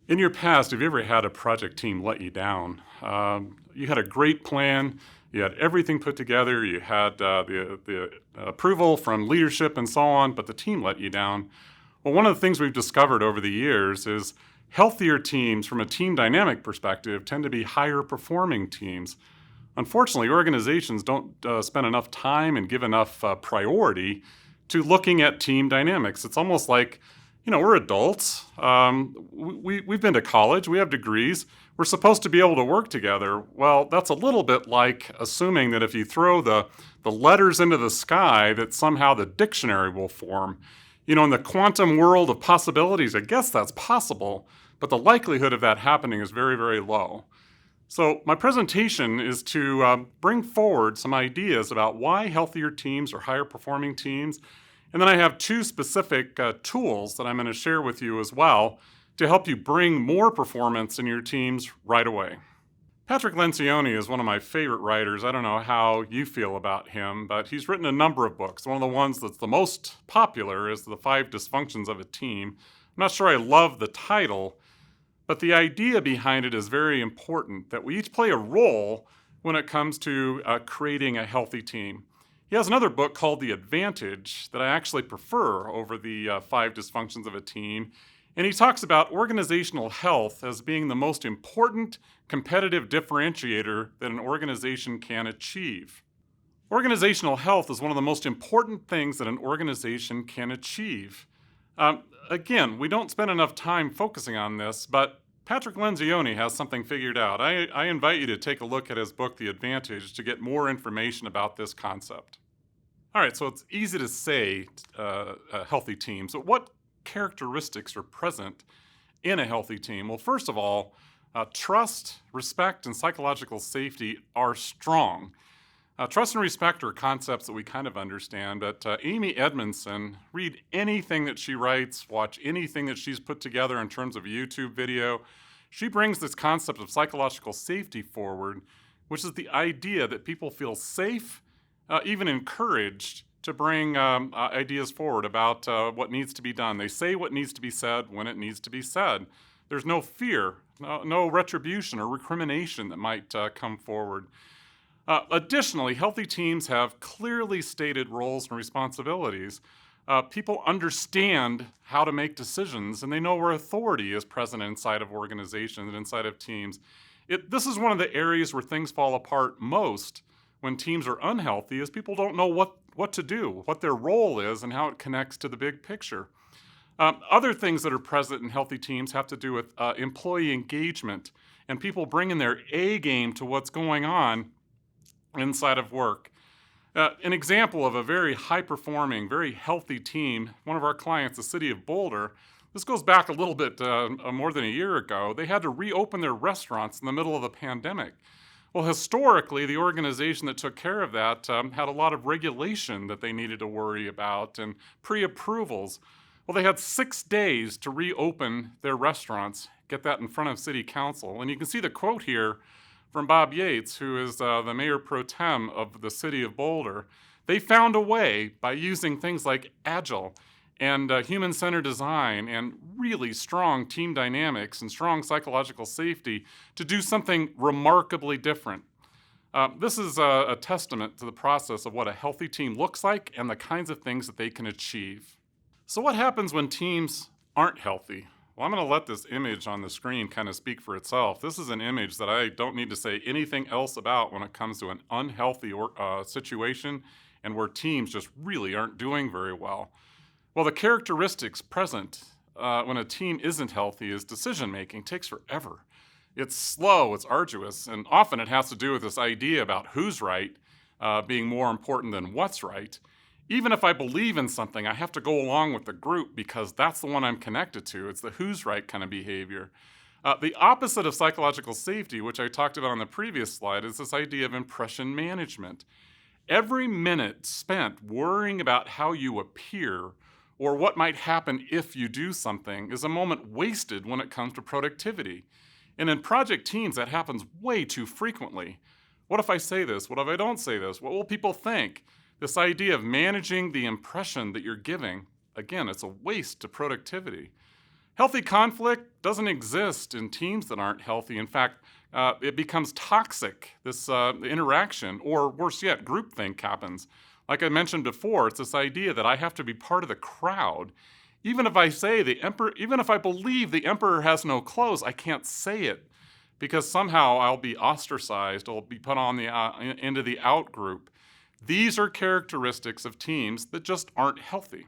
In your past, have you ever had a project team let you down? You had a great plan, you had everything put together, you had the approval from leadership and so on, but the team let you down. Well, one of the things we've discovered over the years is healthier teams, from a team dynamic perspective, tend to be higher performing teams. Unfortunately, organizations don't spend enough time and give enough priority to looking at team dynamics. It's almost like, we're adults. We've been to college. We have degrees. We're supposed to be able to work together. Well, that's a little bit like assuming that if you throw the letters into the sky, that somehow the dictionary will form. In the quantum world of possibilities, I guess that's possible, but the likelihood of that happening is very, very low. So my presentation is to bring forward some ideas about why healthier teams are higher performing teams. And then I have two specific tools that I'm going to share with you as well to help you bring more performance in your teams right away. Patrick Lencioni is one of my favorite writers. I don't know how you feel about him, but he's written a number of books. One of the ones that's the most popular is The 5 Dysfunctions of a Team. I'm not sure I love the title, but the idea behind it is very important, that we each play a role when it comes to creating a healthy team. He has another book called The Advantage that I actually prefer over the 5 Dysfunctions of a Team. And he talks about organizational health as being the most important competitive differentiator that an organization can achieve. Organizational health is one of the most important things that an organization can achieve. Again, we don't spend enough time focusing on this, but Patrick Lencioni has something figured out. I invite you to take a look at his book, The Advantage, to get more information about this concept. All right, so it's easy to say a healthy team. So what characteristics are present in a healthy team? Well, first of all, trust, respect, and psychological safety are strong. Trust and respect are concepts that we kind of understand, but Amy Edmondson, read anything that she writes, watch anything that she's put together in terms of a YouTube video. She brings this concept of psychological safety forward, which is the idea that people feel safe, even encouraged to bring ideas forward about what needs to be done. They say what needs to be said when it needs to be said. There's no fear, no retribution or recrimination that might come forward. Additionally, healthy teams have clearly stated roles and responsibilities. People understand how to make decisions, and they know where authority is present inside of organizations and inside of teams. This is one of the areas where things fall apart most when teams are unhealthy, is people don't know what to do, what their role is, and how it connects to the big picture. Other things that are present in healthy teams have to do with employee engagement and people bringing their A game to what's going on inside of work. An example of a very high-performing, very healthy team, one of our clients, the city of Boulder, this goes back a little bit more than a year ago. They had to reopen their restaurants in the middle of the pandemic. Well, historically, the organization that took care of that had a lot of regulation that they needed to worry about and pre-approvals. Well, they had 6 days to reopen their restaurants, get that in front of city council. And you can see the quote here from Bob Yates, who is the mayor pro tem of the city of Boulder. They found a way by using things like Agile and human-centered design and really strong team dynamics and strong psychological safety to do something remarkably different. This is a testament to the process of what a healthy team looks like and the kinds of things that they can achieve. So what happens when teams aren't healthy? Well, I'm going to let this image on the screen kind of speak for itself. This is an image that I don't need to say anything else about when it comes to an unhealthy situation and where teams just really aren't doing very well. Well, the characteristics present when a team isn't healthy is decision-making takes forever. It's slow, it's arduous, and often it has to do with this idea about who's right being more important than what's right. Even if I believe in something, I have to go along with the group because that's the one I'm connected to. It's the who's right kind of behavior. The opposite of psychological safety, which I talked about on the previous slide, is this idea of impression management. Every minute spent worrying about how you appear or what might happen if you do something is a moment wasted when it comes to productivity. And in project teams, that happens way too frequently. What if I say this? What if I don't say this? What will people think? This idea of managing the impression that you're giving, again, it's a waste to productivity. Healthy conflict doesn't exist in teams that aren't healthy. In fact, it becomes toxic, this interaction, or worse yet, groupthink happens. Like I mentioned before, it's this idea that I have to be part of the crowd. Even if I say the emperor, even if I believe the emperor has no clothes, I can't say it because somehow I'll be ostracized, I'll be put on into the out group. These are characteristics of teams that just aren't healthy.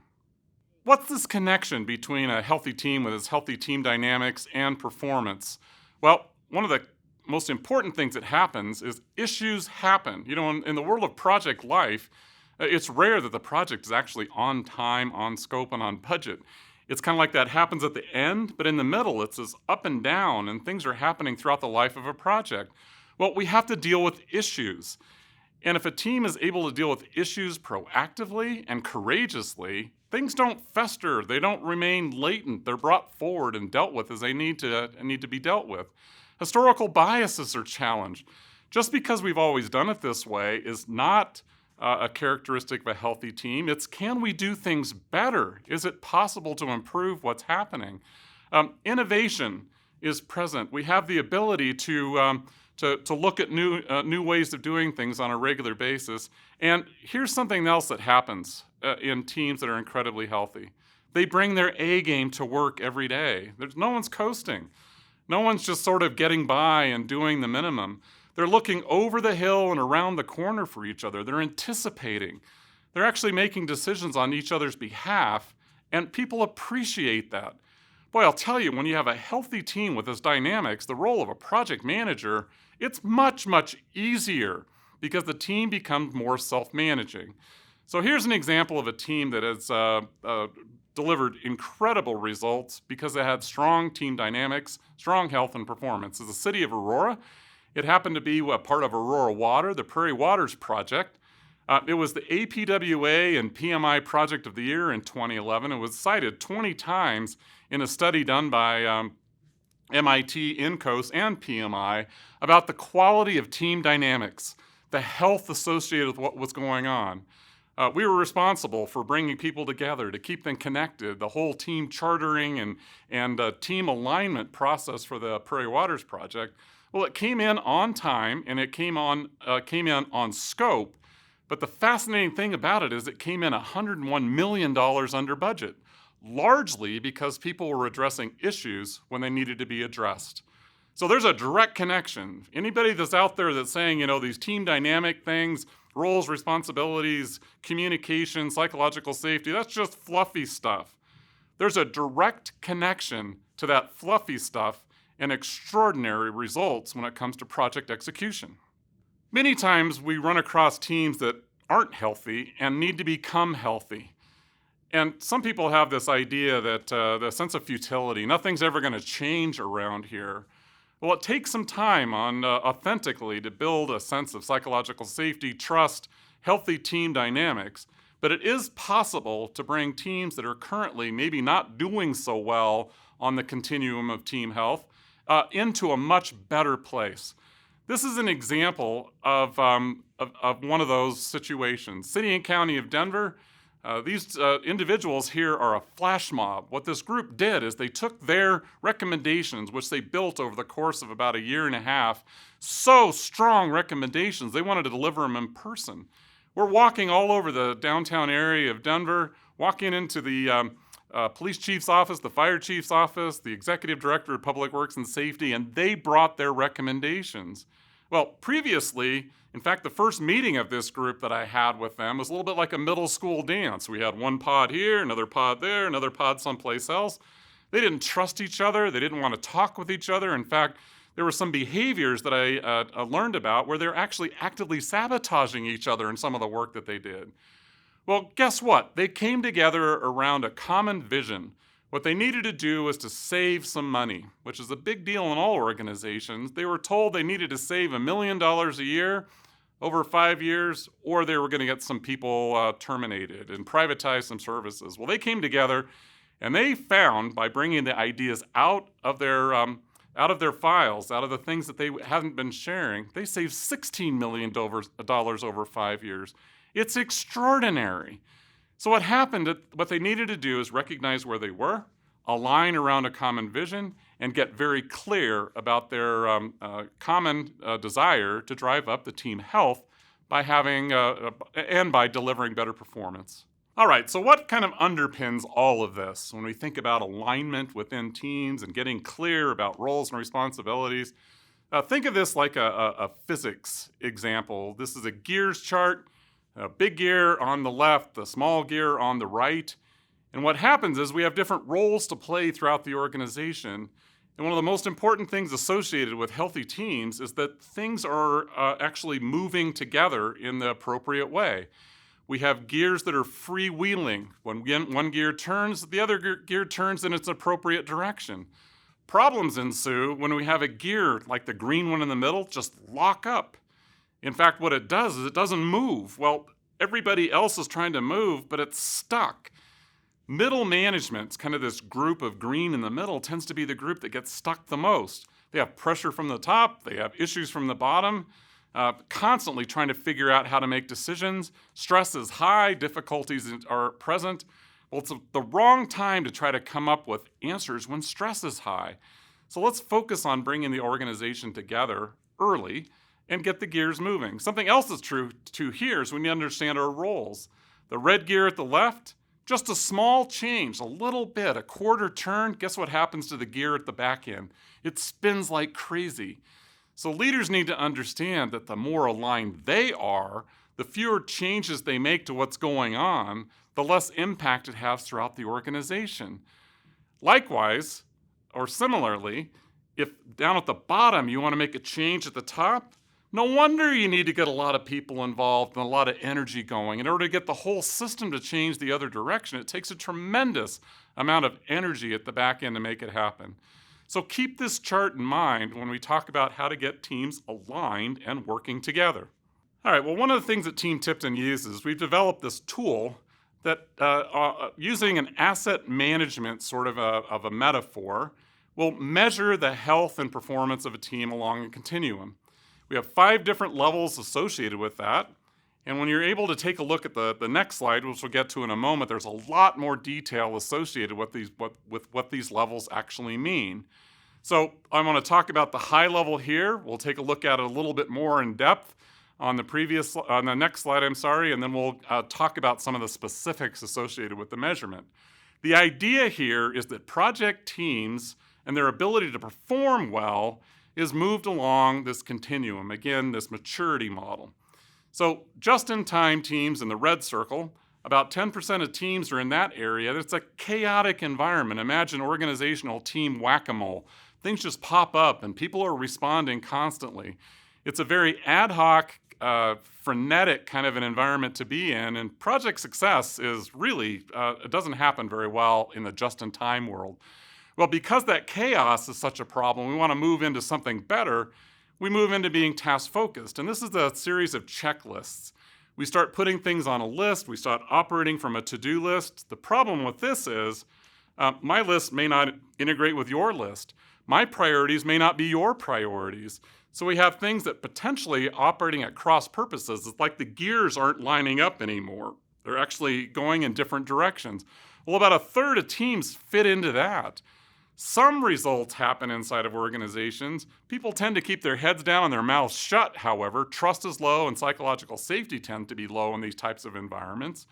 What's this connection between a healthy team with its healthy team dynamics and performance? Well, one of the most important things that happens is issues happen. In the world of project life, it's rare that the project is actually on time, on scope, and on budget. It's kind of like that happens at the end, but in the middle, it's this up and down, and things are happening throughout the life of a project. Well, we have to deal with issues. And if a team is able to deal with issues proactively and courageously, things don't fester, they don't remain latent, they're brought forward and dealt with as they need to be dealt with. Historical biases are challenged. Just because we've always done it this way is not a characteristic of a healthy team. It's, can we do things better? Is it possible to improve what's happening? Innovation is present. We have the ability to look at new ways of doing things on a regular basis. And here's something else that happens in teams that are incredibly healthy. They bring their A game to work every day. No one's coasting. No one's just sort of getting by and doing the minimum. They're looking over the hill and around the corner for each other. They're anticipating. They're actually making decisions on each other's behalf, and people appreciate that. Boy, I'll tell you, when you have a healthy team with this dynamics, the role of a project manager, it's much, much easier because the team becomes more self-managing. So here's an example of a team that has delivered incredible results because they had strong team dynamics, strong health and performance. It's the city of Aurora. It happened to be a part of Aurora Water, the Prairie Waters Project. It was the APWA and PMI Project of the Year in 2011. It was cited 20 times in a study done by MIT, INCOS, and PMI about the quality of team dynamics, the health associated with what was going on. We were responsible for bringing people together to keep them connected, the whole team chartering and team alignment process for the Prairie Waters Project. Well, it came in on time and it came in on scope, but the fascinating thing about it is it came in $101 million under budget, largely because people were addressing issues when they needed to be addressed. So there's a direct connection. Anybody that's out there that's saying, these team dynamic things, roles, responsibilities, communication, psychological safety, that's just fluffy stuff. There's a direct connection to that fluffy stuff and extraordinary results when it comes to project execution. Many times we run across teams that aren't healthy and need to become healthy. And some people have this idea that the sense of futility, nothing's ever going to change around here. Well, it takes some time authentically to build a sense of psychological safety, trust, healthy team dynamics. But it is possible to bring teams that are currently maybe not doing so well on the continuum of team health into a much better place. This is an example of one of those situations. City and County of Denver, these individuals here are a flash mob. What this group did is they took their recommendations, which they built over the course of about a year and a half, so strong recommendations, they wanted to deliver them in person. We're walking all over the downtown area of Denver, walking into the police chief's office, the fire chief's office, the executive director of public works and safety, and they brought their recommendations. Well, previously, in fact, the first meeting of this group that I had with them was a little bit like a middle school dance. We had one pod here, another pod there, another pod someplace else. They didn't trust each other. They didn't want to talk with each other. In fact, there were some behaviors that I learned about where they're actually actively sabotaging each other in some of the work that they did. Well, guess what? They came together around a common vision. What they needed to do was to save some money, which is a big deal in all organizations. They were told they needed to save $1 million a year over 5 years, or they were going to get some people terminated and privatize some services. Well, they came together and they found, by bringing the ideas out of their files, out of the things that they hadn't been sharing, they saved $16 million over 5 years. It's extraordinary. So what happened, what they needed to do is recognize where they were, align around a common vision, and get very clear about their common desire to drive up the team health by having and by delivering better performance. All right, so what kind of underpins all of this when we think about alignment within teams and getting clear about roles and responsibilities? Think of this like a physics example. This is a gears chart, a big gear on the left, the small gear on the right. And what happens is we have different roles to play throughout the organization. And one of the most important things associated with healthy teams is that things are actually moving together in the appropriate way. We have gears that are freewheeling. When one gear turns, the other gear turns in its appropriate direction. Problems ensue when we have a gear like the green one in the middle just lock up. In fact, what it does is it doesn't move. Well, everybody else is trying to move, but it's stuck. Middle management's kind of this group of green in the middle tends to be the group that gets stuck the most. They have pressure from the top, they have issues from the bottom, constantly trying to figure out how to make decisions. Stress is high, difficulties are present. Well, it's the wrong time to try to come up with answers when stress is high. So let's focus on bringing the organization together early and get the gears moving. Something else that's true too here is we need to understand our roles. The red gear at the left, just a small change, a little bit, a quarter turn, guess what happens to the gear at the back end? It spins like crazy. So leaders need to understand that the more aligned they are, the fewer changes they make to what's going on, the less impact it has throughout the organization. Likewise, or similarly, if down at the bottom you want to make a change at the top, no wonder you need to get a lot of people involved and a lot of energy going. In order to get the whole system to change the other direction, it takes a tremendous amount of energy at the back end to make it happen. So keep this chart in mind when we talk about how to get teams aligned and working together. All right, well, one of the things that Team Tipton uses, we've developed this tool that using an asset management sort of a metaphor, will measure the health and performance of a team along a continuum. We have 5 different levels associated with that. And when you're able to take a look at the next slide, which we'll get to in a moment, there's a lot more detail associated with what these levels actually mean. So I'm going to talk about the high level here. We'll take a look at it a little bit more in depth on the next slide, and then we'll talk about some of the specifics associated with the measurement. The idea here is that project teams and their ability to perform well is moved along this continuum, again, this maturity model. So just-in-time teams in the red circle, about 10% of teams are in that area. It's a chaotic environment. Imagine organizational team whack-a-mole. Things just pop up and people are responding constantly. It's a very ad hoc, frenetic kind of an environment to be in, and project success is really, it doesn't happen very well in the just-in-time world. Well, because that chaos is such a problem, we want to move into something better. We move into being task-focused, and this is a series of checklists. We start putting things on a list. We start operating from a to-do list. The problem with this is my list may not integrate with your list. My priorities may not be your priorities. So we have things that potentially operating at cross purposes. It's like the gears aren't lining up anymore. They're actually going in different directions. Well, about a third of teams fit into that. Some results happen inside of organizations. People tend to keep their heads down and their mouths shut, however. Trust is low and psychological safety tend to be low in these types of environments.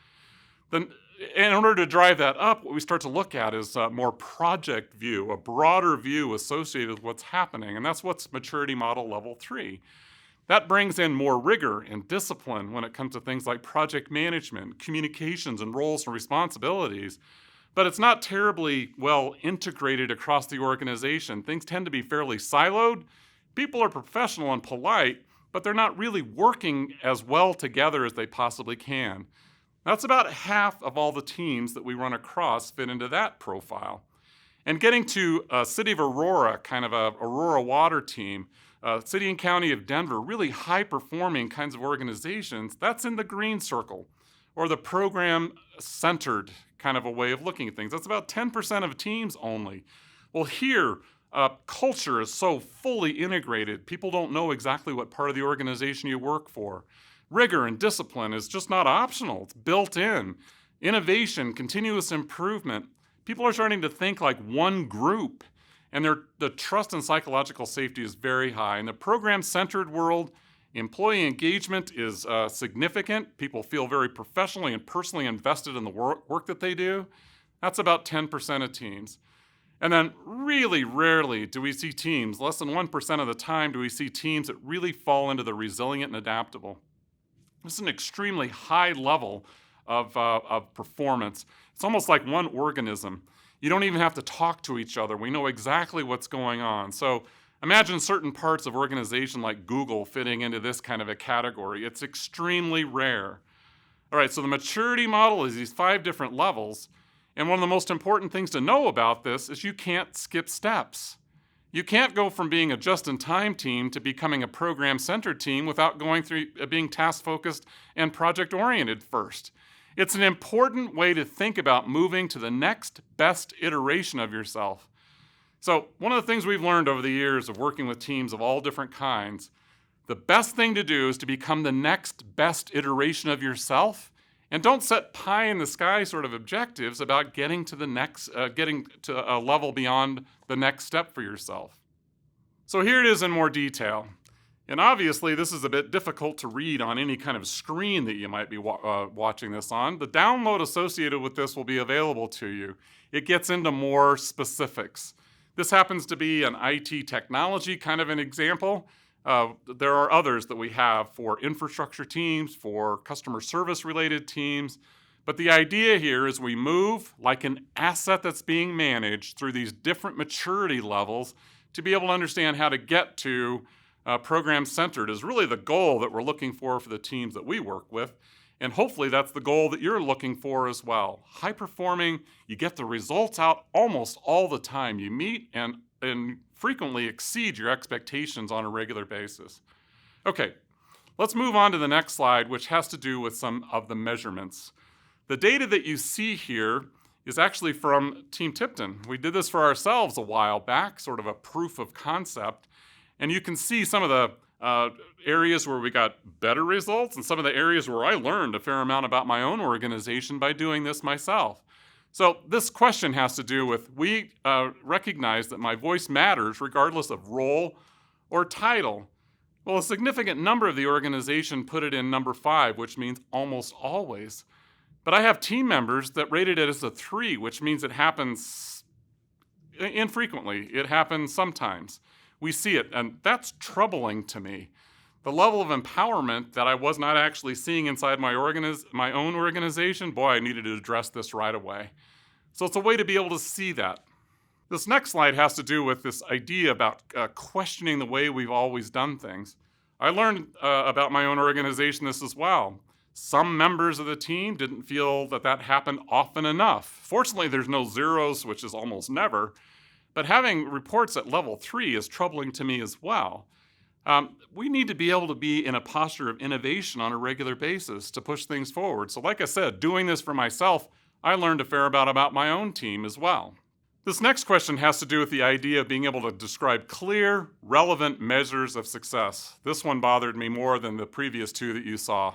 Then, in order to drive that up, what we start to look at is a more project view, a broader view associated with what's happening, and that's what's maturity model level 3. That brings in more rigor and discipline when it comes to things like project management, communications, and roles and responsibilities. But it's not terribly well integrated across the organization. Things tend to be fairly siloed. People are professional and polite, but they're not really working as well together as they possibly can. That's about half of all the teams that we run across fit into that profile. And getting to City of Aurora, kind of a Aurora water team, City and County of Denver, really high-performing kinds of organizations, that's in the green circle, or the program-centered kind of a way of looking at things. That's about 10% of teams only. Well, here, culture is so fully integrated, people don't know exactly what part of the organization you work for. Rigor and discipline is just not optional. It's built in. Innovation, continuous improvement, People are starting to think like one group, and the trust and psychological safety is very high. In the program-centered world, employee engagement is significant. People feel very professionally and personally invested in the work that they do. That's about 10% of teams. And then really rarely do we see teams, less than 1% of the time do we see teams that really fall into the resilient and adaptable. This is an extremely high level of performance. It's almost like one organism. You don't even have to talk to each other. We know exactly what's going on. So imagine certain parts of organization like Google fitting into this kind of a category. It's extremely rare. All right, so the maturity model is these 5 different levels. And one of the most important things to know about this is you can't skip steps. You can't go from being a just-in-time team to becoming a program-centered team without going through being task-focused and project-oriented first. It's an important way to think about moving to the next best iteration of yourself. So one of the things we've learned over the years of working with teams of all different kinds, the best thing to do is to become the next best iteration of yourself. And don't set pie in the sky sort of objectives about getting to a level beyond the next step for yourself. So here it is in more detail. And obviously this is a bit difficult to read on any kind of screen that you might be watching this on. The download associated with this will be available to you. It gets into more specifics. This happens to be an IT technology kind of an example. There are others that we have for infrastructure teams, for customer service related teams. But the idea here is we move like an asset that's being managed through these different maturity levels to be able to understand how to get to program-centered is really the goal that we're looking for the teams that we work with. And hopefully that's the goal that you're looking for as well. High performing, you get the results out almost all the time. You meet and frequently exceed your expectations on a regular basis. Okay, let's move on to the next slide, which has to do with some of the measurements. The data that you see here is actually from Team Tipton. We did this for ourselves a while back, sort of a proof of concept. And you can see some of the areas where we got better results and some of the areas where I learned a fair amount about my own organization by doing this myself. So this question has to do with, we recognize that my voice matters regardless of role or title. Well, a significant number of the organization put it in number 5, which means almost always. But I have team members that rated it as a 3, which means it happens infrequently. It happens sometimes. We see it, and that's troubling to me. The level of empowerment that I was not actually seeing inside my own organization, boy, I needed to address this right away. So it's a way to be able to see that. This next slide has to do with this idea about questioning the way we've always done things. I learned about my own organization this as well. Some members of the team didn't feel that that happened often enough. Fortunately, there's no zeros, which is almost never, but having reports at level 3 is troubling to me as well. We need to be able to be in a posture of innovation on a regular basis to push things forward. So like I said, doing this for myself, I learned a fair amount about my own team as well. This next question has to do with the idea of being able to describe clear, relevant measures of success. This one bothered me more than the previous 2 that you saw.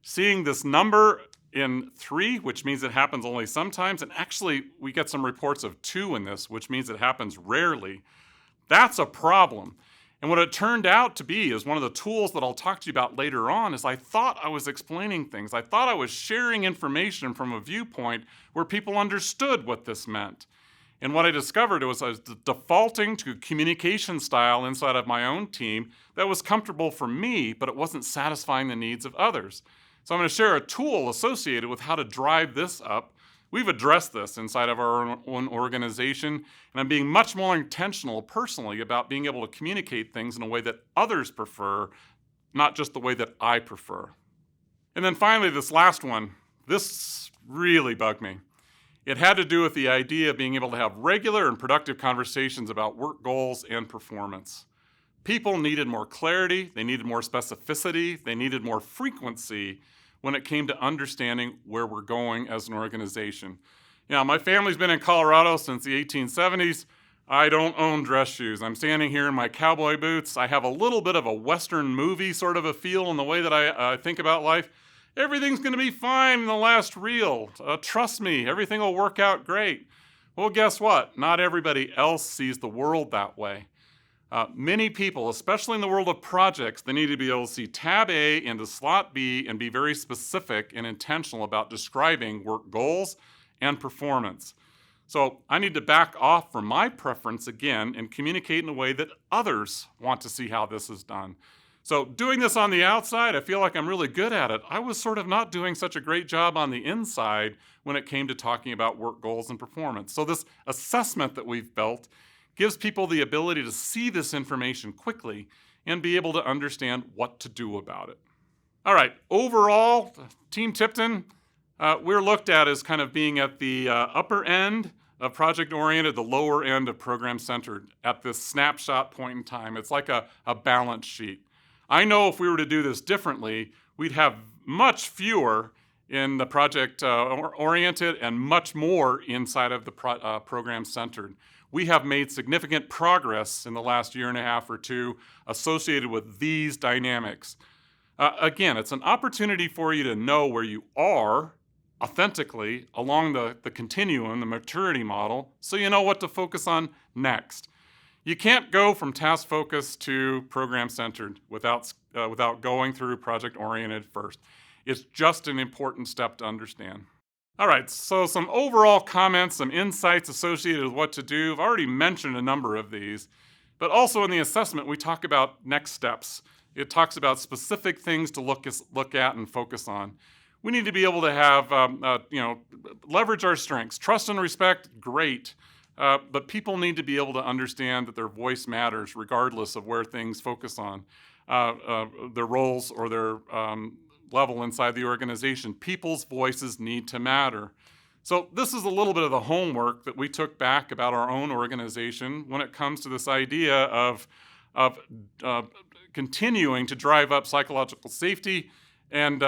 Seeing this number in 3, which means it happens only sometimes, and actually we get some reports of 2 in this, which means it happens rarely. That's a problem. And what it turned out to be is one of the tools that I'll talk to you about later on is I thought I was explaining things. I thought I was sharing information from a viewpoint where people understood what this meant. And what I discovered was I was defaulting to communication style inside of my own team that was comfortable for me, but it wasn't satisfying the needs of others. So I'm going to share a tool associated with how to drive this up. We've addressed this inside of our own organization, and I'm being much more intentional personally about being able to communicate things in a way that others prefer, not just the way that I prefer. And then finally, this last one, this really bugged me. It had to do with the idea of being able to have regular and productive conversations about work goals and performance. People needed more clarity, they needed more specificity, they needed more frequency when it came to understanding where we're going as an organization. Now, my family's been in Colorado since the 1870s. I don't own dress shoes. I'm standing here in my cowboy boots. I have a little bit of a Western movie sort of a feel in the way that I think about life. Everything's going to be fine in the last reel. Trust me, everything will work out great. Well, guess what? Not everybody else sees the world that way. Many people, especially in the world of projects, they need to be able to see tab A into slot B and be very specific and intentional about describing work goals and performance. So I need to back off from my preference again and communicate in a way that others want to see how this is done. So doing this on the outside, I feel like I'm really good at it. I was sort of not doing such a great job on the inside when it came to talking about work goals and performance. So this assessment that we've built gives people the ability to see this information quickly and be able to understand what to do about it. All right, overall, Team Tipton, we're looked at as kind of being at the upper end of project-oriented, the lower end of program-centered at this snapshot point in time. It's like a balance sheet. I know if we were to do this differently, we'd have much fewer in the project-oriented and much more inside of the program-centered. We have made significant progress in the last year and a half or two associated with these dynamics. Again, it's an opportunity for you to know where you are authentically along the continuum, the maturity model, so you know what to focus on next. You can't go from task focused to program centered without going through project oriented first. It's just an important step to understand. All right, so some overall comments, some insights associated with what to do. I've already mentioned a number of these, but also in the assessment, we talk about next steps. It talks about specific things to look at and focus on. We need to be able to have, leverage our strengths. Trust and respect, great. But people need to be able to understand that their voice matters regardless of where things focus on, their roles or their level inside the organization. People's voices need to matter. So this is a little bit of the homework that we took back about our own organization when it comes to this idea of continuing to drive up psychological safety, and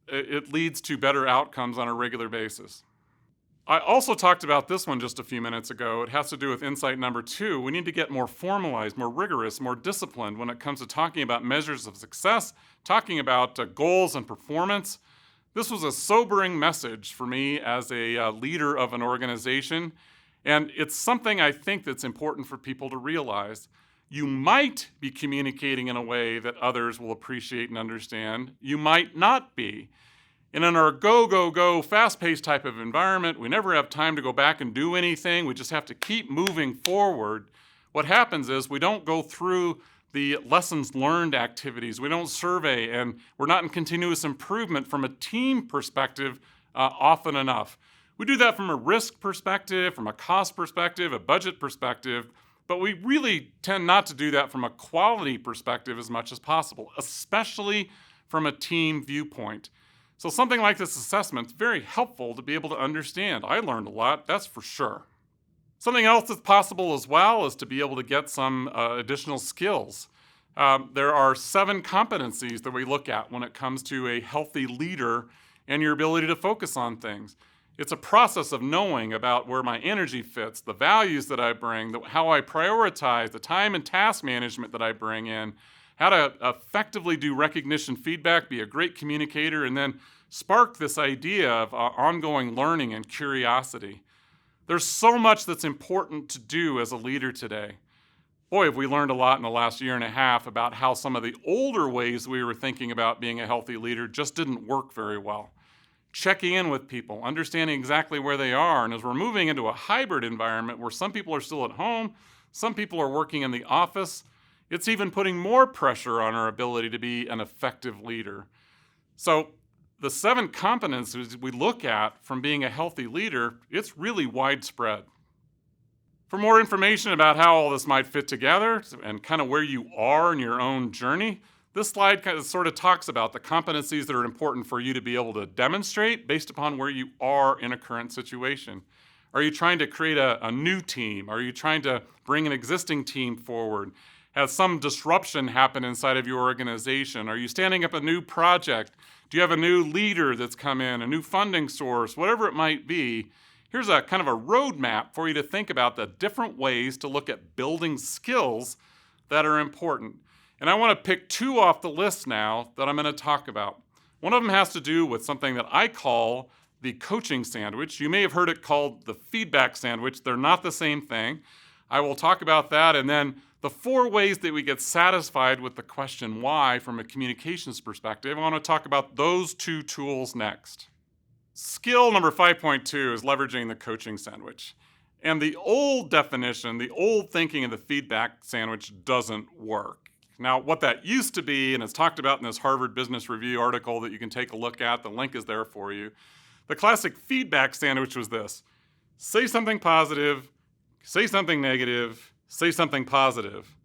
it leads to better outcomes on a regular basis. I also talked about this one just a few minutes ago. It has to do with insight number 2. We need to get more formalized, more rigorous, more disciplined when it comes to talking about measures of success, talking about goals and performance. This was a sobering message for me as a leader of an organization, and it's something I think that's important for people to realize. You might be communicating in a way that others will appreciate and understand. You might not be. And in our go, fast-paced type of environment, we never have time to go back and do anything. We just have to keep moving forward. What happens is we don't go through the lessons learned activities. We don't survey, and we're not in continuous improvement from a team perspective often enough. We do that from a risk perspective, from a cost perspective, a budget perspective, but we really tend not to do that from a quality perspective as much as possible, especially from a team viewpoint. So something like this assessment is very helpful to be able to understand. I learned a lot, that's for sure. Something else that's possible as well is to be able to get some additional skills. There are 7 competencies that we look at when it comes to a healthy leader and your ability to focus on things. It's a process of knowing about where my energy fits, the values that I bring, how I prioritize, the time and task management that I bring in, how to effectively do recognition feedback, be a great communicator, and then spark this idea of ongoing learning and curiosity. There's so much that's important to do as a leader today. Boy, have we learned a lot in the last year and a half about how some of the older ways we were thinking about being a healthy leader just didn't work very well. Checking in with people, understanding exactly where they are, and as we're moving into a hybrid environment where some people are still at home, some people are working in the office, it's even putting more pressure on our ability to be an effective leader. So the 7 competencies we look at from being a healthy leader, it's really widespread. For more information about how all this might fit together and kind of where you are in your own journey, this slide kind of sort of talks about the competencies that are important for you to be able to demonstrate based upon where you are in a current situation. Are you trying to create a new team? Are you trying to bring an existing team forward? Has some disruption happened inside of your organization? Are you standing up a new project? Do you have a new leader that's come in, a new funding source, whatever it might be? Here's a kind of a roadmap for you to think about the different ways to look at building skills that are important. And I want to pick 2 off the list now that I'm going to talk about. One of them has to do with something that I call the coaching sandwich. You may have heard it called the feedback sandwich. They're not the same thing. I will talk about that, and then the 4 ways that we get satisfied with the question why from a communications perspective. I want to talk about those 2 tools next. Skill number 5.2 is leveraging the coaching sandwich. And the old definition, the old thinking of the feedback sandwich doesn't work. Now, what that used to be, and it's talked about in this Harvard Business Review article that you can take a look at, the link is there for you. The classic feedback sandwich was this: say something positive, say something negative, say something positive.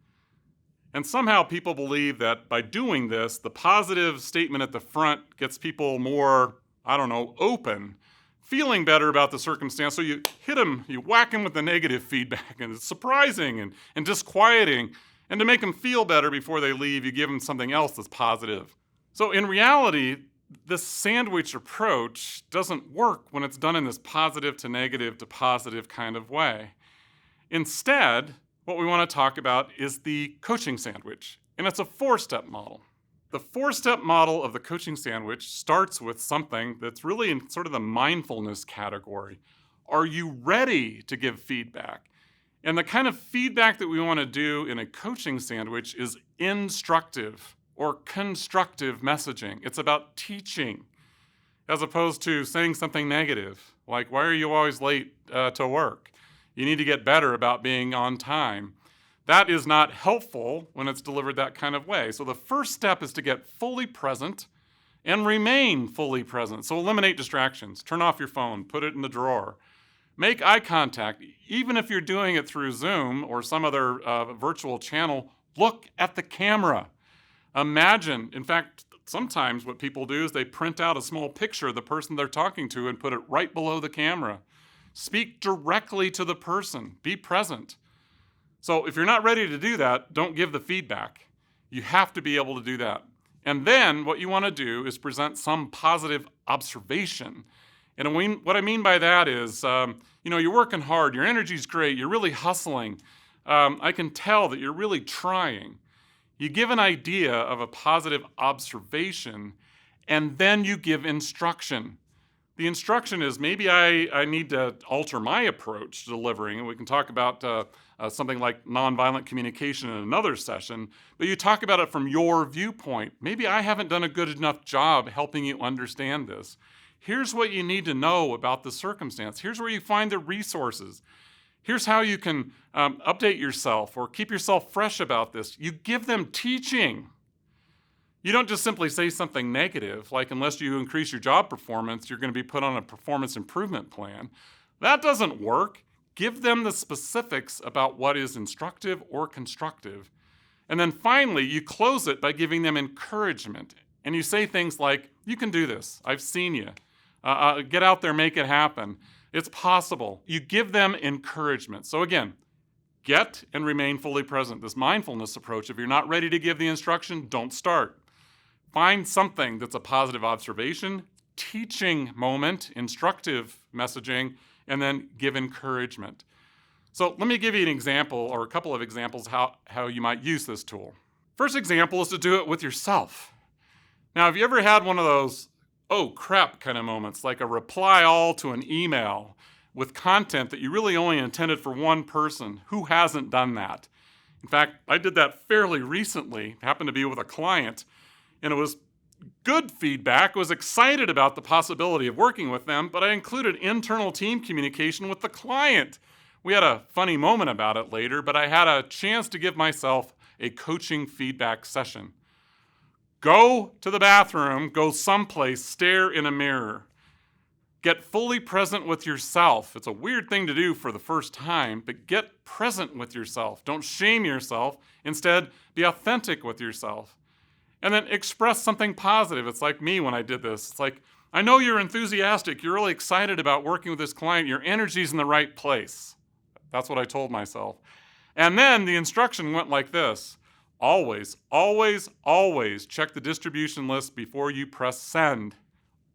And somehow people believe that by doing this, the positive statement at the front gets people more, open, feeling better about the circumstance. So you hit them, you whack them with the negative feedback, and it's surprising and disquieting. And to make them feel better before they leave, you give them something else that's positive. So in reality, this sandwich approach doesn't work when it's done in this positive to positive kind of way. Instead, what we want to talk about is the coaching sandwich, and it's a 4-step model. The 4-step model of the coaching sandwich starts with something that's really in sort of the mindfulness category. Are you ready to give feedback? And the kind of feedback that we want to do in a coaching sandwich is instructive or constructive messaging. It's about teaching as opposed to saying something negative, like, why are you always late to work? You need to get better about being on time. That is not helpful when it's delivered that kind of way. So the first step is to get fully present and remain fully present. So eliminate distractions. Turn off your phone. Put it in the drawer. Make eye contact. Even if you're doing it through Zoom or some other virtual channel, look at the camera. Imagine, in fact, sometimes what people do is they print out a small picture of the person they're talking to and put it right below the camera. Speak directly to the person. Be present. So if you're not ready to do that, don't give the feedback. You have to be able to do that. And then what you want to do is present some positive observation. And what I mean by that is, you're working hard, your energy's great, you're really hustling. I can tell that you're really trying. You give an idea of a positive observation, and then you give instruction. The instruction is, maybe I need to alter my approach to delivering, and we can talk about something like nonviolent communication in another session, but you talk about it from your viewpoint. Maybe I haven't done a good enough job helping you understand this. Here's what you need to know about the circumstance. Here's where you find the resources. Here's how you can update yourself or keep yourself fresh about this. You give them teaching. You don't just simply say something negative, like unless you increase your job performance, you're going to be put on a performance improvement plan. That doesn't work. Give them the specifics about what is instructive or constructive. And then finally, you close it by giving them encouragement. And you say things like, you can do this. I've seen you. Get out there, make it happen. It's possible. You give them encouragement. So again, get and remain fully present. This mindfulness approach, if you're not ready to give the instruction, don't start. Find something that's a positive observation, teaching moment, instructive messaging, and then give encouragement. So let me give you an example or a couple of examples how you might use this tool. First example is to do it with yourself. Now, have you ever had one of those, oh crap kind of moments, like a reply all to an email with content that you really only intended for one person? Who hasn't done that? In fact, I did that fairly recently. It happened to be with a client, and it was good feedback. I was excited about the possibility of working with them, but I included internal team communication with the client. We had a funny moment about it later, but I had a chance to give myself a coaching feedback session. Go to the bathroom, go someplace, stare in a mirror. Get fully present with yourself. It's a weird thing to do for the first time, but get present with yourself. Don't shame yourself. Instead, be authentic with yourself. And then express something positive. It's like me when I did this. It's like, I know you're enthusiastic. You're really excited about working with this client. Your energy's in the right place. That's what I told myself. And then the instruction went like this. Always, always, always check the distribution list before you press send.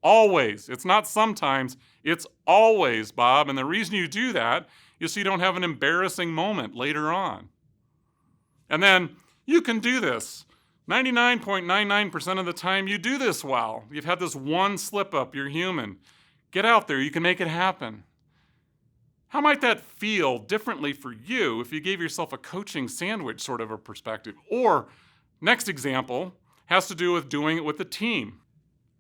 Always. It's not sometimes. It's always, Bob. And the reason you do that is so you don't have an embarrassing moment later on. And then you can do this. 99.99% of the time you do this well. You've had this one slip up. You're human. Get out there, you can make it happen. How might that feel differently for you if you gave yourself a coaching sandwich sort of a perspective? Or, next example has to do with doing it with a team.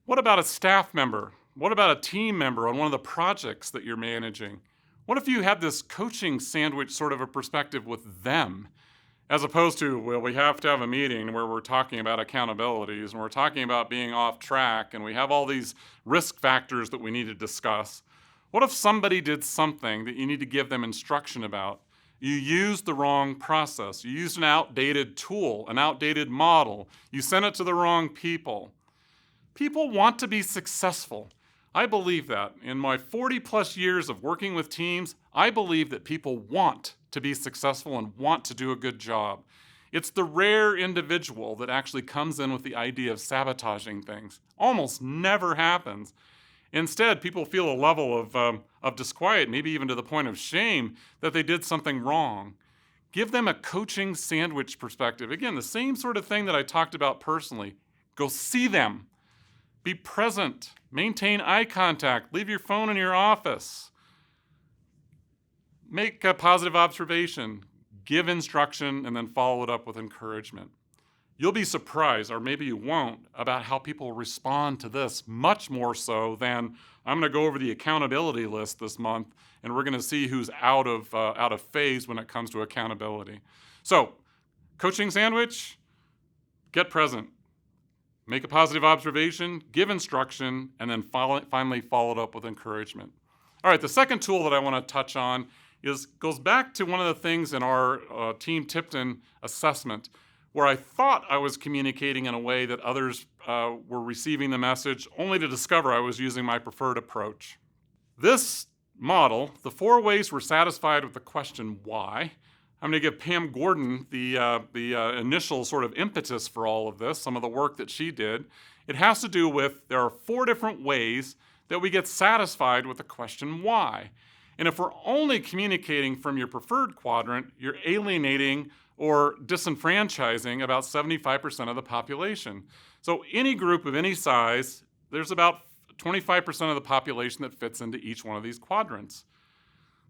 What about a staff member? What about a team member on one of the projects that you're managing? What if you had this coaching sandwich sort of a perspective with them, as opposed to, well, we have to have a meeting where we're talking about accountabilities and we're talking about being off track and we have all these risk factors that we need to discuss. What if somebody did something that you need to give them instruction about? You used the wrong process. You used an outdated tool, an outdated model. You sent it to the wrong people. People want to be successful. I believe that. In my 40 plus years of working with teams, I believe that people want to be successful and want to do a good job. It's the rare individual that actually comes in with the idea of sabotaging things. Almost never happens. Instead, people feel a level of disquiet, maybe even to the point of shame, that they did something wrong. Give them a coaching sandwich perspective. Again, the same sort of thing that I talked about personally. Go see them. Be present. Maintain eye contact. Leave your phone in your office. Make a positive observation. Give instruction and then follow it up with encouragement. You'll be surprised, or maybe you won't, about how people respond to this much more so than I'm going to go over the accountability list this month and we're going to see who's out of phase when it comes to accountability. So, coaching sandwich, get present. Make a positive observation, give instruction, and then finally follow it up with encouragement. All right, the second tool that I want to touch on goes back to one of the things in our Team Tipton assessment where I thought I was communicating in a way that others were receiving the message, only to discover I was using my preferred approach. This model, the 4 ways we're satisfied with the question why. I'm going to give Pam Gordon the initial sort of impetus for all of this, some of the work that she did. It has to do with there are 4 different ways that we get satisfied with the question why. And if we're only communicating from your preferred quadrant, you're alienating or disenfranchising about 75% of the population. So any group of any size, there's about 25% of the population that fits into each one of these quadrants.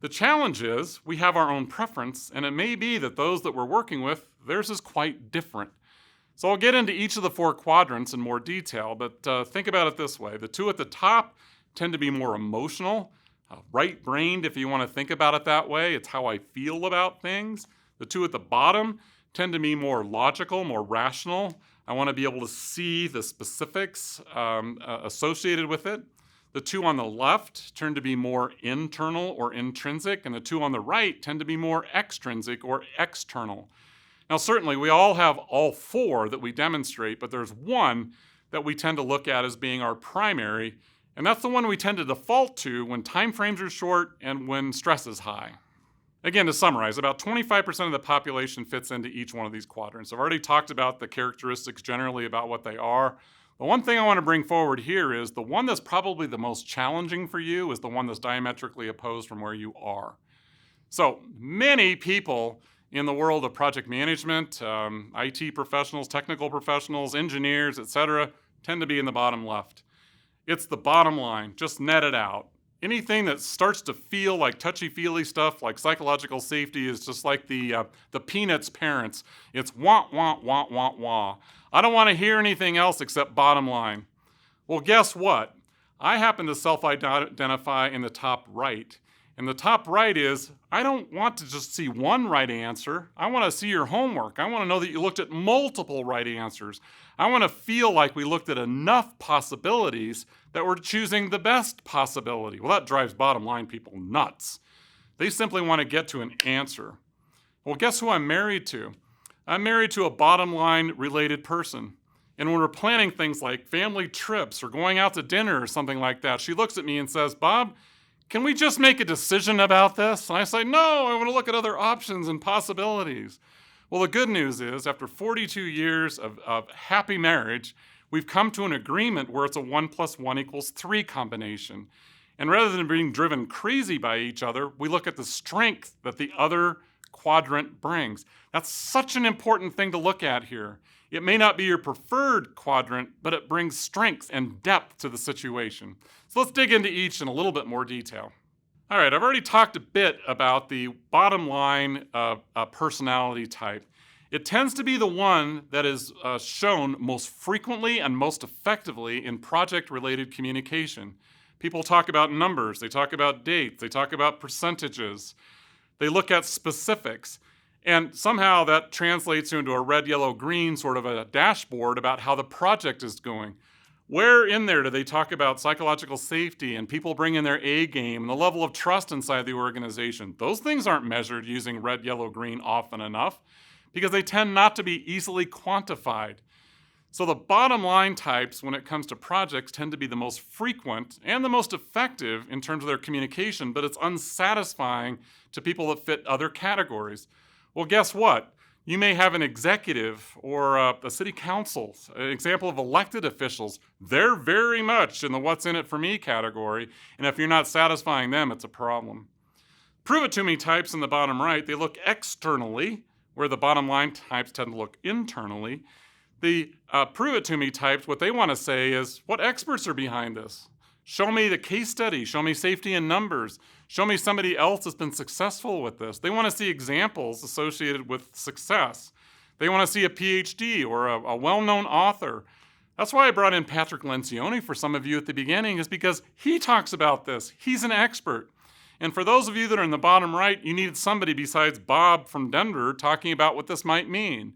The challenge is we have our own preference, and it may be that those that we're working with, theirs is quite different. So I'll get into each of the 4 quadrants in more detail, but think about it this way. The 2 at the top tend to be more emotional, right-brained if you want to think about it that way. It's how I feel about things. The 2 at the bottom tend to be more logical, more rational. I want to be able to see the specifics associated with it. The 2 on the left tend to be more internal or intrinsic, and the 2 on the right tend to be more extrinsic or external. Now, certainly, we all have all 4 that we demonstrate, but there's one that we tend to look at as being our primary, and that's the one we tend to default to when time frames are short and when stress is high. Again, to summarize, about 25% of the population fits into each one of these quadrants. I've already talked about the characteristics generally about what they are. The one thing I want to bring forward here is the one that's probably the most challenging for you is the one that's diametrically opposed from where you are. So many people in the world of project management, IT professionals, technical professionals, engineers, etc., tend to be in the bottom left. It's the bottom line, just net it out. Anything that starts to feel like touchy-feely stuff, like psychological safety, is just like the Peanuts parents. It's wah, wah, wah, wah, wah. I don't want to hear anything else except bottom line. Well, guess what? I happen to self-identify in the top right. And the top right is, I don't want to just see one right answer. I want to see your homework. I want to know that you looked at multiple right answers. I want to feel like we looked at enough possibilities that we're choosing the best possibility. Well, that drives bottom line people nuts. They simply want to get to an answer. Well, guess who I'm married to? I'm married to a bottom line related person. And when we're planning things like family trips or going out to dinner or something like that, she looks at me and says, Bob, can we just make a decision about this? And I say, no, I want to look at other options and possibilities. Well, the good news is, after 42 years of happy marriage, we've come to an agreement where it's a 1 + 1 = 3 combination. And rather than being driven crazy by each other, we look at the strength that the other quadrant brings. That's such an important thing to look at here. It may not be your preferred quadrant, but it brings strength and depth to the situation. So let's dig into each in a little bit more detail. All right, I've already talked a bit about the bottom line personality type. It tends to be the one that is shown most frequently and most effectively in project-related communication. People talk about numbers, they talk about dates, they talk about percentages, they look at specifics, and somehow that translates into a red, yellow, green sort of a dashboard about how the project is going. Where in there do they talk about psychological safety and people bringing their A game and the level of trust inside the organization? Those things aren't measured using red, yellow, green often enough because they tend not to be easily quantified. So the bottom line types when it comes to projects tend to be the most frequent and the most effective in terms of their communication, but it's unsatisfying to people that fit other categories. Well, guess what? You may have an executive or a city council, an example of elected officials. They're very much in the what's in it for me category, and if you're not satisfying them, it's a problem. Prove it to me types in the bottom right, they look externally, where the bottom line types tend to look internally. The prove it to me types, what they want to say is, what experts are behind this? Show me the case study, show me safety in numbers, show me somebody else that's been successful with this. They want to see examples associated with success. They want to see a PhD or a well-known author. That's why I brought in Patrick Lencioni for some of you at the beginning, is because he talks about this. He's an expert. And for those of you that are in the bottom right, you needed somebody besides Bob from Denver talking about what this might mean.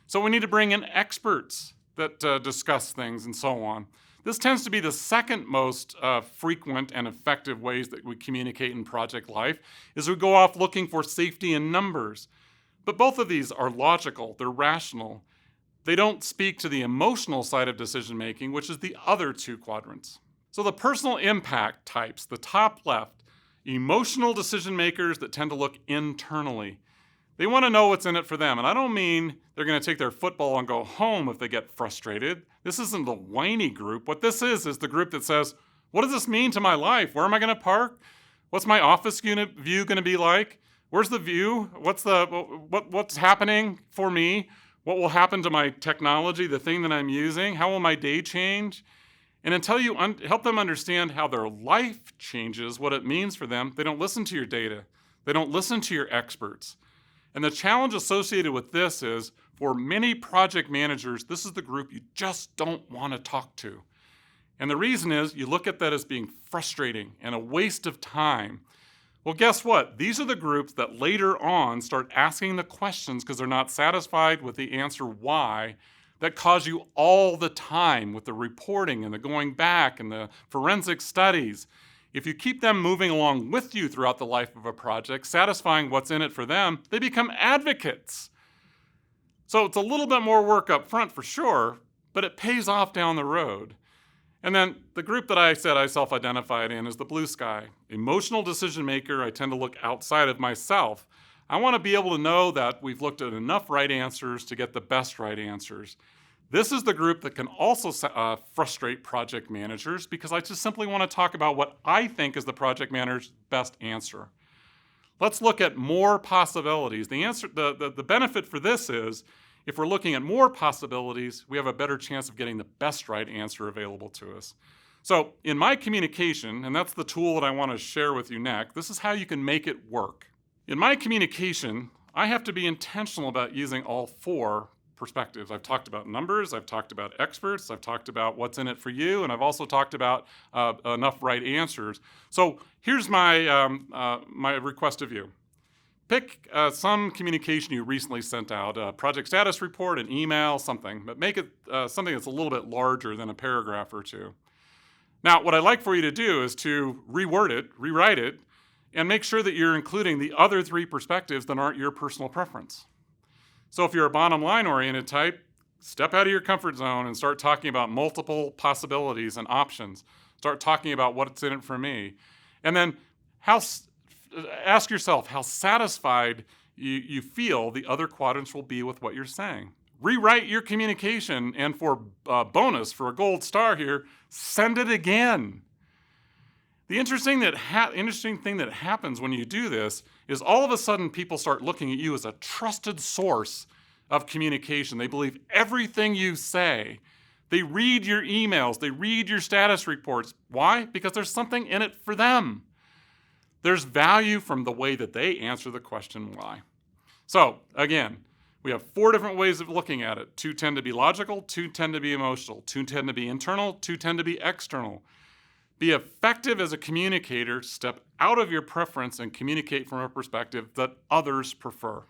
So we need to bring in experts that discuss things and so on. This tends to be the second most frequent and effective ways that we communicate in project life, is we go off looking for safety in numbers. But both of these are logical, they're rational. They don't speak to the emotional side of decision making, which is the other two quadrants. So the personal impact types, the top left, emotional decision makers that tend to look internally. They want to know what's in it for them. And I don't mean they're going to take their football and go home if they get frustrated. This isn't the whiny group. What this is the group that says, what does this mean to my life? Where am I going to park? What's my office view going to be like? Where's the view? What's happening for me? What will happen to my technology, the thing that I'm using? How will my day change? And until you help them understand how their life changes, what it means for them, they don't listen to your data. They don't listen to your experts. And the challenge associated with this is, for many project managers, this is the group you just don't want to talk to. And the reason is, you look at that as being frustrating and a waste of time. Well, guess what? These are the groups that later on start asking the questions because they're not satisfied with the answer why, that cause you all the time with the reporting and the going back and the forensic studies. If you keep them moving along with you throughout the life of a project, satisfying what's in it for them, they become advocates. So it's a little bit more work up front for sure, but it pays off down the road. And then the group that I said I self-identified in is the blue sky. Emotional decision maker, I tend to look outside of myself. I want to be able to know that we've looked at enough right answers to get the best right answers. This is the group that can also frustrate project managers because I just simply want to talk about what I think is the project manager's best answer. Let's look at more possibilities. The benefit for this is, if we're looking at more possibilities, we have a better chance of getting the best right answer available to us. So in my communication, and that's the tool that I want to share with you next, this is how you can make it work. In my communication, I have to be intentional about using all four perspectives. I've talked about numbers, I've talked about experts, I've talked about what's in it for you, and I've also talked about enough right answers. So here's my request of you. Pick some communication you recently sent out, a project status report, an email, something, but make it something that's a little bit larger than a paragraph or two. Now, what I'd like for you to do is to reword it, rewrite it, and make sure that you're including the other three perspectives that aren't your personal preference. So if you're a bottom line oriented type, step out of your comfort zone and start talking about multiple possibilities and options. Start talking about what's in it for me. And then ask yourself how satisfied you feel the other quadrants will be with what you're saying. Rewrite your communication, and for bonus, for a gold star here, send it again. The interesting thing that happens when you do this is all of a sudden people start looking at you as a trusted source of communication. They believe everything you say. They read your emails. They read your status reports. Why? Because there's something in it for them. There's value from the way that they answer the question why. So again, we have 4 different ways of looking at it. 2 tend to be logical, 2 tend to be emotional, 2 tend to be internal, 2 tend to be external. Be effective as a communicator, step out of your preference and communicate from a perspective that others prefer.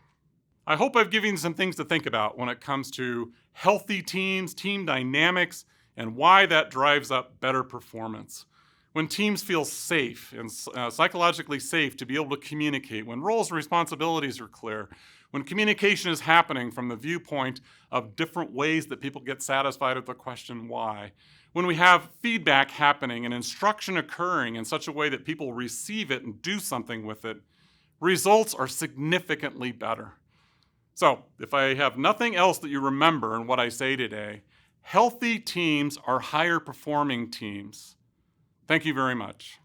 I hope I've given you some things to think about when it comes to healthy teams, team dynamics, and why that drives up better performance. When teams feel safe and psychologically safe to be able to communicate, when roles and responsibilities are clear, when communication is happening from the viewpoint of different ways that people get satisfied with the question why, when we have feedback happening and instruction occurring in such a way that people receive it and do something with it, results are significantly better. So, if I have nothing else that you remember in what I say today, healthy teams are higher performing teams. Thank you very much.